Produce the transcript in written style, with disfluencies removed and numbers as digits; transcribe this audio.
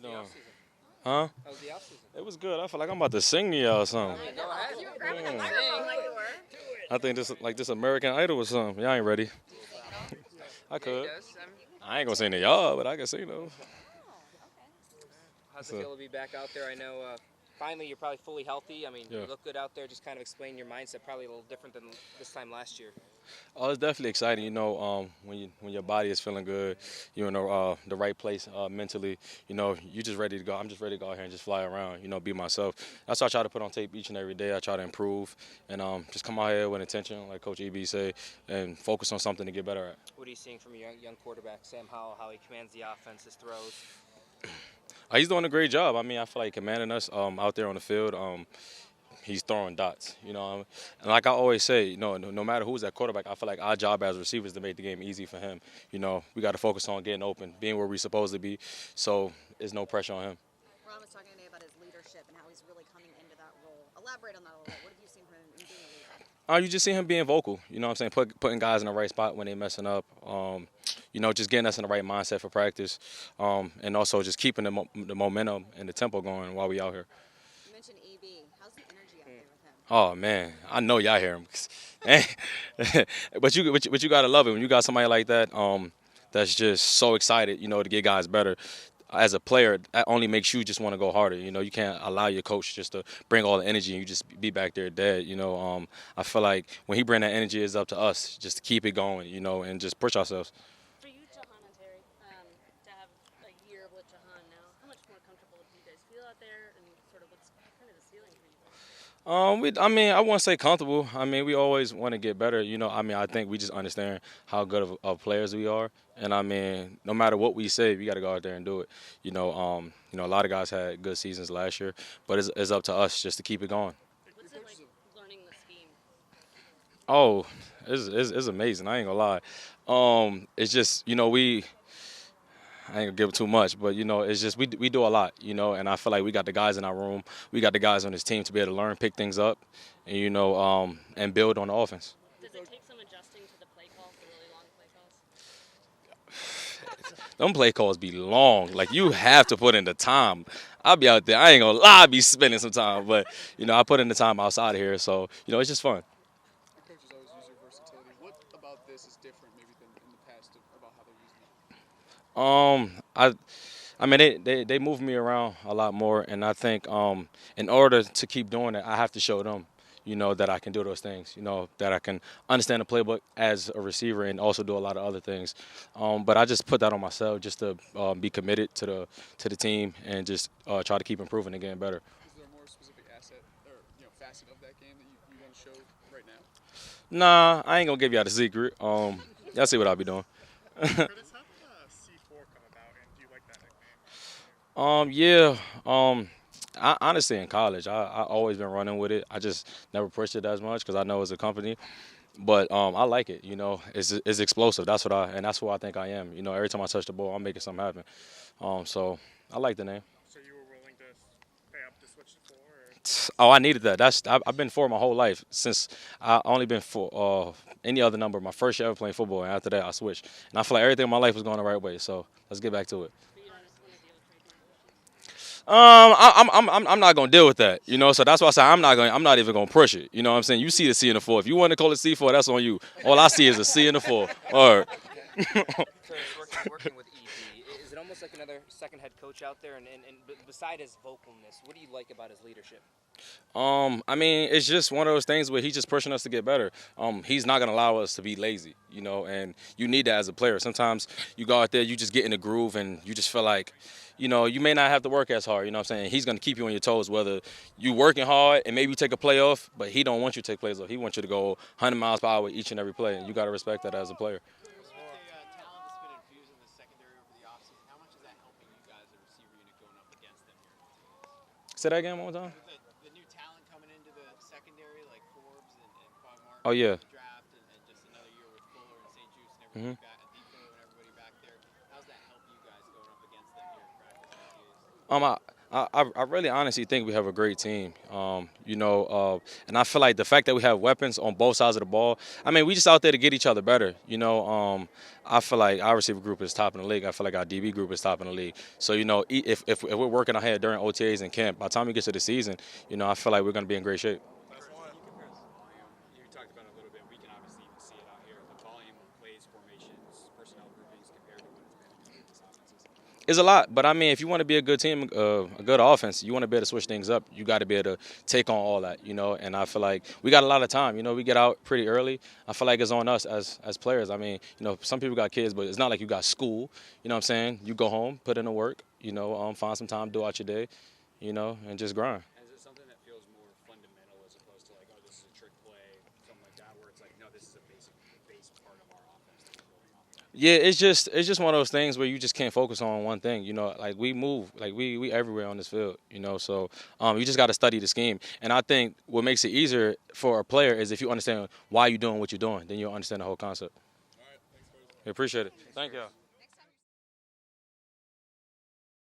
doing? Huh? How was the offseason? It was good. I feel like I'm about to sing to y'all or something. Go ahead. I think this American Idol or something. Y'all ain't ready. I Yeah, he could. does. I ain't gonna sing to y'all, but I can sing though. How's it feel to be back out there? I know finally you're probably fully healthy. I mean, Yeah. you look good out there. Just kind of explain your mindset, probably a little different than this time last year. Oh, it's definitely exciting. When your body is feeling good, you're in the right place mentally. You just ready to go. I'm just ready to go out here and just fly around. Be myself. That's why I try to put on tape each and every day. I try to improve and just come out here with intention, like Coach EB say, and focus on something to get better at. What are you seeing from your young quarterback, Sam Howell, how he commands the offense, his throws? He's doing a great job. I mean, I feel like commanding us out there on the field. He's throwing dots, And like I always say, no matter who's at quarterback, I feel like our job as receivers is to make the game easy for him. We got to focus on getting open, being where we're supposed to be, so there's no pressure on him. Ron was talking today about his leadership and how he's really coming into that role. Elaborate on that a little bit. What have you seen from him in being a leader? You just see him being vocal, what I'm saying, putting guys in the right spot when they're messing up, just getting us in the right mindset for practice, and also just keeping the momentum and the tempo going while we out here. You mentioned EB. How's the energy out there with him? Oh man, I know y'all hear him. but you gotta love it when you got somebody like that. That's just so excited, to get guys better. As a player, that only makes you just want to go harder. You can't allow your coach just to bring all the energy and you just be back there dead. I feel like when he bring that energy, it's up to us just to keep it going. And just push ourselves. For you, Jahan and Terry, to have a year with Jahan now, how much more comfortable do you guys feel out there, and sort of what's kind of the ceiling for you guys? I wouldn't say comfortable. I mean, we always want to get better. I think we just understand how good of players we are, and I mean, no matter what we say, we got to go out there and do it. A lot of guys had good seasons last year, but it's up to us just to keep it going. What's it like learning the scheme? Oh, it's amazing. I ain't gonna lie. It's just I ain't gonna give it too much, but it's just we do a lot, and I feel like we got the guys in our room, we got the guys on this team to be able to learn, pick things up, and and build on the offense. Does it take some adjusting to the play calls, the really long play calls? Them play calls be long, like you have to put in the time. I'll be out there, I ain't gonna lie, I be spending some time, but I put in the time outside of here, so it's just fun. Coaches always use your versatility. What about this is different maybe than in the past about how they're using I mean, they move me around a lot more, and I think in order to keep doing it, I have to show them, that I can do those things, that I can understand the playbook as a receiver and also do a lot of other things. But I just put that on myself just to be committed to the team and just try to keep improving and getting better. Is there a more specific asset or facet of that game that you want to show right now? Nah, I ain't gonna give y'all the secret. Y'all see what I'll be doing. Curtis, how did C4 come about, and do you like that nickname? Yeah. Honestly, in college, I always been running with it. I just never pushed it as much because I know it's a company. But I like it. It's explosive. That's that's who I think I am. Every time I touch the ball, I'm making something happen. So I like the name. So you were willing to pay up to switch to 4? Oh, I needed that. I've been 4 my whole life since I only been 4 any other number. My first year ever playing football, and after that I switched. And I feel like everything in my life was going the right way. So let's get back to it. But you don't just want to deal with trademark. I'm not gonna deal with that, So that's why I say I'm not even gonna push it. You know what I'm saying? You see the C in the 4. If you want to call it C4, that's on you. All I see is a C in the 4. All right. Working with EB, is it almost like another second head coach out there? And beside his vocalness, what do you like about his leadership? I mean, it's just one of those things where he's just pushing us to get better. He's not gonna allow us to be lazy, and you need that as a player. Sometimes you go out there, you just get in the groove, and you just feel like, you may not have to work as hard. You know what I'm saying? He's gonna keep you on your toes, whether you working hard and maybe you take a play off, but he don't want you to take plays off. He wants you to go 100 miles per hour each and every play, and you gotta respect that as a player. Talent that's been infused in the secondary over the offseason, how much is that helping you guys as a receiver unit going up against them here? Say that again one more time. The new talent coming into the secondary, like Forbes and Quagmire. Oh, yeah. The draft and just another year with Fuller and St. Juice and everybody back, and Depot and everybody back there. How's that help you guys going up against them here in practice? I really honestly think we have a great team. And I feel like the fact that we have weapons on both sides of the ball. I mean, we just out there to get each other better. I feel like our receiver group is top in the league. I feel like our DB group is top in the league. So if we're working ahead during OTAs and camp, by the time we get to the season, I feel like we're going to be in great shape. You talked about it a little bit. We can obviously even see it out here. The volume of plays, formations, personnel groupings compared to what it's been in previous offenses. It's a lot, but I mean, if you want to be a good team, a good offense, you want to be able to switch things up. You got to be able to take on all that, And I feel like we got a lot of time. We get out pretty early. I feel like it's on us as players. I mean, some people got kids, but it's not like you got school. You know what I'm saying? You go home, put in the work. Find some time, do out your day. And just grind. Is it something that feels more fundamental as opposed to like, oh, this is a trick play, something like that, where it's like, no, this is a base part of our offense that we're going off of? Yeah, it's just one of those things where you just can't focus on one thing. Like we move, like we everywhere on this field. So you just got to study the scheme. And I think what makes it easier for a player is if you understand why you're doing what you're doing, then you'll understand the whole concept. All right, thanks, boys. We appreciate it. Thank you.